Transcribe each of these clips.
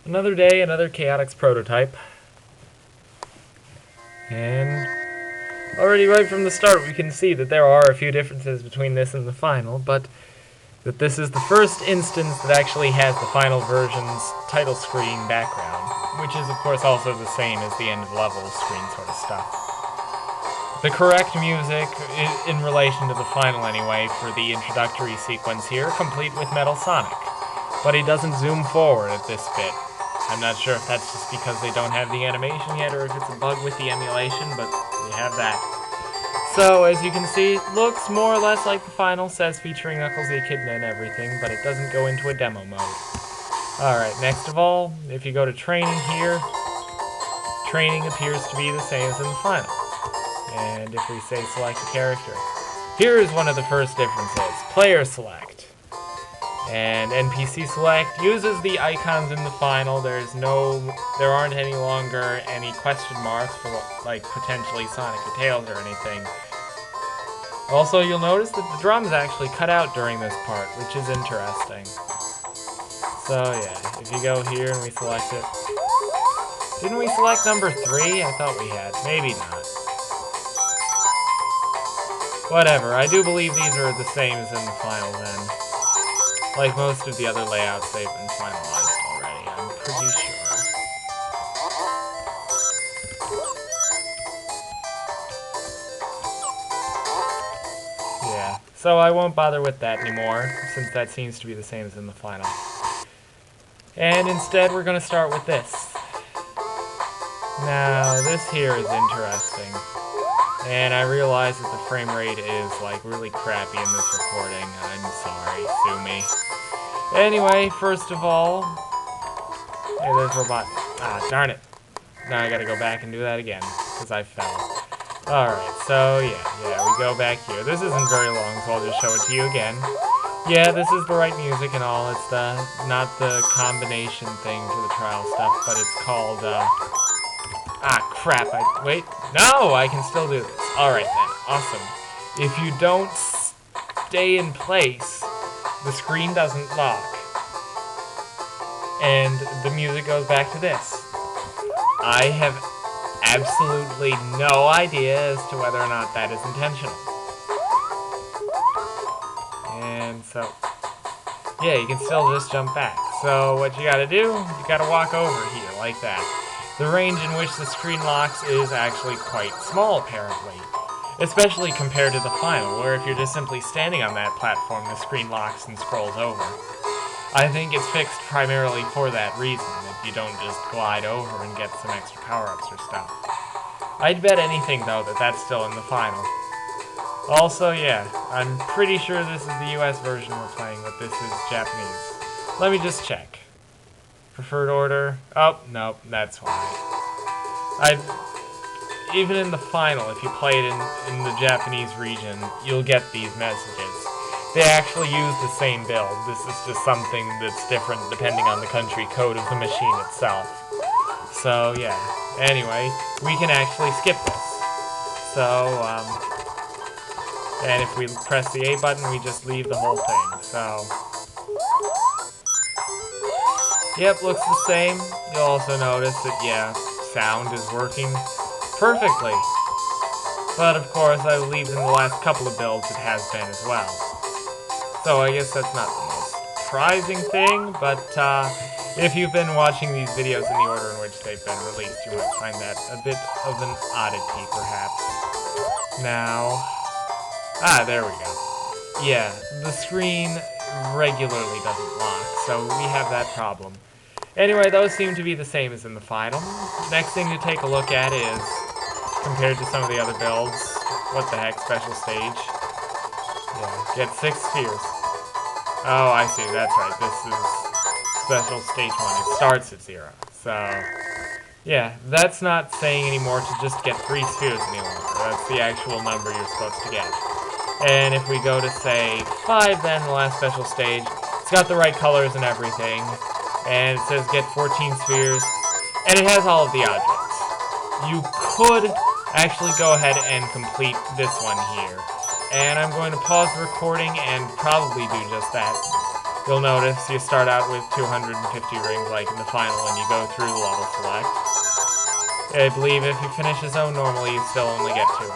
Another day, another Chaotix prototype. And already right from the start we can see that there are a few differences between this and the final, but that this is the first instance that actually has the final version's title screen background, which is of course also the same as the end of level screen sort of stuff. The correct music, in relation to the final anyway, for the introductory sequence here, complete with Metal Sonic. But he doesn't zoom forward at this bit. I'm not sure if that's just because they don't have the animation yet or if it's a bug with the emulation, but we have that. So, as you can see, it looks more or less like the final, says featuring Knuckles the Echidna and everything, but it doesn't go into a demo mode. Alright, next of all, if you go to training here, training appears to be the same as in the final. And if we say select a character, here is one of the first differences, player select. And NPC select uses the icons in the final. There aren't any longer any question marks for like potentially Sonic or Tails or anything. Also, you'll notice that the drums actually cut out during this part, which is interesting. So yeah, if you go here and we select it. Didn't we select number 3? I thought we had. Maybe not. Whatever, I do believe these are the same as in the final then. Like most of the other layouts, they've been finalized already, I'm pretty sure. Yeah, so I won't bother with that anymore, since that seems to be the same as in the final. And instead, we're going to start with this. Now, this here is interesting. And I realize that the frame rate is, like, really crappy in this recording. I'm sorry, sue me. Anyway, first of all... Hey, there's Robot. Ah, darn it. Now I gotta go back and do that again, because I fell. Alright, so yeah, we go back here. This isn't very long, so I'll just show it to you again. Yeah, this is the right music and all. It's not the combination thing for the trial stuff, but it's called, Ah, crap, wait. No, I can still do this. Alright then, awesome. If you don't stay in place, the screen doesn't lock. And the music goes back to this. I have absolutely no idea as to whether or not that is intentional. And so, yeah, you can still just jump back. So what you gotta do, you gotta walk over here, like that. The range in which the screen locks is actually quite small, apparently. Especially compared to the final, where if you're just simply standing on that platform, the screen locks and scrolls over. I think it's fixed primarily for that reason, that you don't just glide over and get some extra power-ups or stuff. I'd bet anything, though, that that's still in the final. Also, yeah, I'm pretty sure this is the US version we're playing, but this is Japanese. Let me just check. Preferred order? Oh, nope, that's why. Even in the final, if you play it in the Japanese region, you'll get these messages. They actually use the same build. This is just something that's different depending on the country code of the machine itself. So, yeah. Anyway, we can actually skip this. So, and if we press the A button, we just leave the whole thing. So, yep, looks the same. You'll also notice that, yeah, sound is working perfectly. But, of course, I believe in the last couple of builds it has been as well. So I guess that's not the most surprising thing, but if you've been watching these videos in the order in which they've been released, you might find that a bit of an oddity, perhaps. Now... Ah, there we go. Yeah, the screen regularly doesn't lock, so we have that problem. Anyway, those seem to be the same as in the final. Next thing to take a look at is, compared to some of the other builds, what the heck, special stage. Yeah, get 6 spheres. Oh, I see, that's right, this is special stage 1. It starts at 0. So, yeah, that's not saying anymore to just get 3 spheres any longer. That's the actual number you're supposed to get. And if we go to, say, 5 then, the last special stage, it's got the right colors and everything. And it says get 14 spheres, and it has all of the objects. You could actually go ahead and complete this one here. And I'm going to pause the recording and probably do just that. you'll notice you start out with 250 rings like in the final and you go through the level select. I believe if you finish a zone normally, you still only get 200.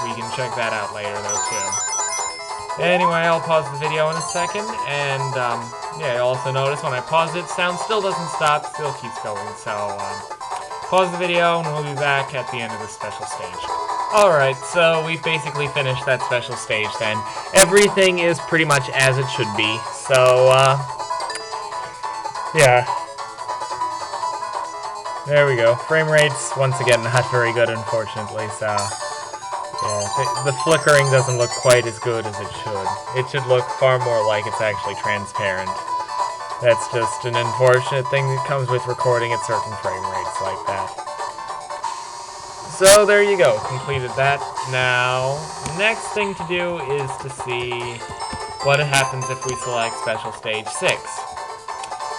We can check that out later though too. Anyway, I'll pause the video in a second, and yeah, you'll also notice when I pause it, sound still doesn't stop, still keeps going, so pause the video and we'll be back at the end of this special stage. Alright, so we've basically finished that special stage then. Everything is pretty much as it should be, so yeah. There we go. Frame rates, once again, not very good, unfortunately, so yeah, the flickering doesn't look quite as good as it should. It should look far more like it's actually transparent. That's just an unfortunate thing that comes with recording at certain frame rates like that. So there you go, completed that. Now, next thing to do is to see what happens if we select Special Stage 6.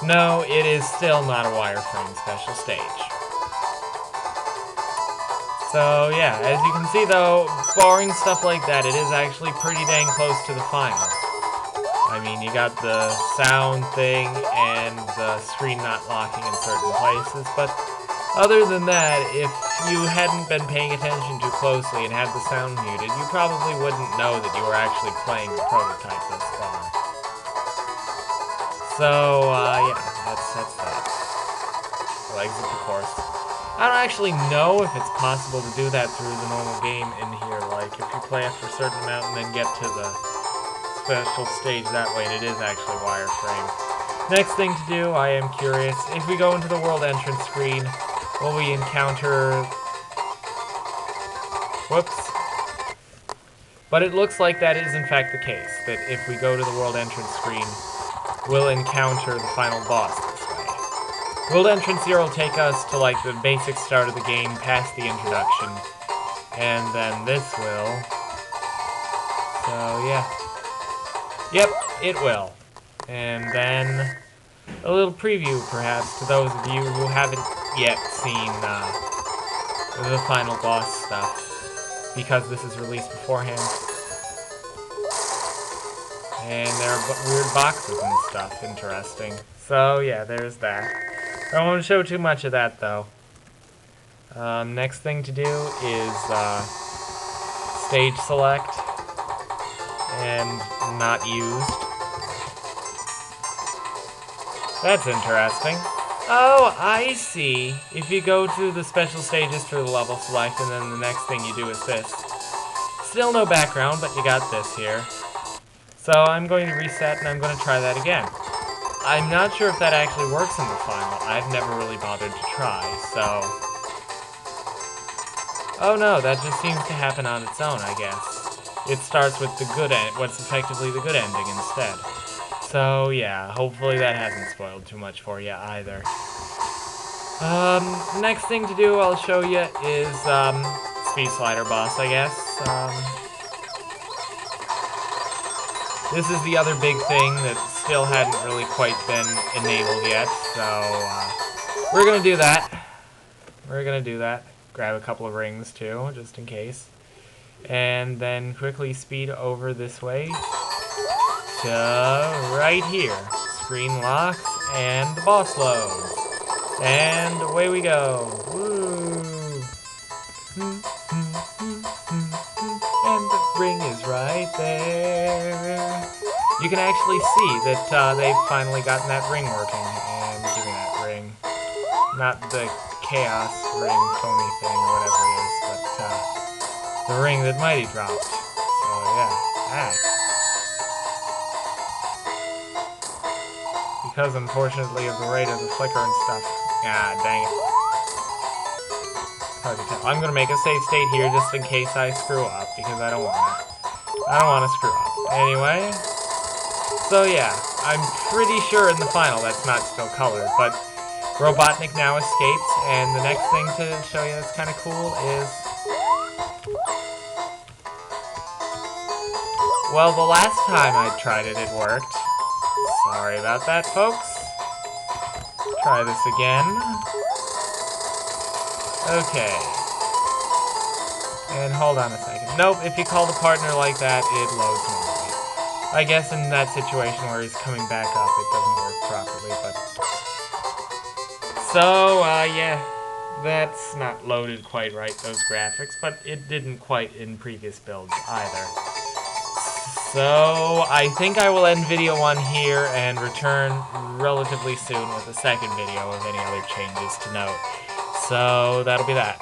No, it is still not a wireframe special stage. So yeah, as you can see though, barring stuff like that, it is actually pretty dang close to the final. I mean, you got the sound thing and the screen not locking in certain places, but other than that, if you hadn't been paying attention too closely and had the sound muted, you probably wouldn't know that you were actually playing the prototype thus far. So, yeah, that's that. We'll exit the course. I don't actually know if it's possible to do that through the normal game in here, like if you play after a certain amount and then get to the special stage that way, and it is actually wireframe. Next thing to do, I am curious, if we go into the world entrance screen, will we encounter... Whoops. But it looks like that is in fact the case, that if we go to the world entrance screen, we'll encounter the final boss this way. World Entrance 0 will take us to like the basic start of the game, past the introduction, and then this will. So yeah. Yep, it will. And then a little preview perhaps to those of you who haven't yet seen the final boss stuff, because this is released beforehand. And there are weird boxes and stuff, interesting. So yeah, there's that. I don't want to show too much of that, though. Next thing to do is stage select and not used. That's interesting. Oh, I see. If you go to the special stages through the level select and then the next thing you do is this. Still no background, but you got this here. So I'm going to reset and I'm going to try that again. I'm not sure if that actually works in the final. I've never really bothered to try, so... Oh no, that just seems to happen on its own, I guess. It starts with the good end, what's effectively the good ending instead. So yeah, hopefully that hasn't spoiled too much for you either. Next thing to do I'll show you is, Speed Slider boss, I guess. This is the other big thing that still hadn't really quite been enabled yet, so we're gonna do that. Grab a couple of rings too, just in case. And then quickly speed over this way to right here. Screen locks and the boss loads. And away we go. Woo! And the ring is right there. You can actually see that they've finally gotten that ring working. And give me that ring. Not the chaos ring Tony thing or whatever it is, but the ring that Mighty dropped. So yeah, that. Because unfortunately of the rate of the flicker and stuff. Ah, dang it. Hard to tell. I'm gonna make a save state here just in case I screw up, because I don't want to screw up. Anyway, so yeah, I'm pretty sure in the final that's not still colored, but Robotnik now escapes, and the next thing to show you that's kind of cool is... Well, the last time I tried it, it worked. Sorry about that, folks. Try this again. Okay. And hold on a second. Nope, if you call the partner like that, it loads normally. I guess in that situation where he's coming back up, it doesn't work properly, but... So, yeah, that's not loaded quite right, those graphics, but it didn't quite in previous builds either. So, I think I will end video 1 here and return relatively soon with a second video of any other changes to note. So, that'll be that.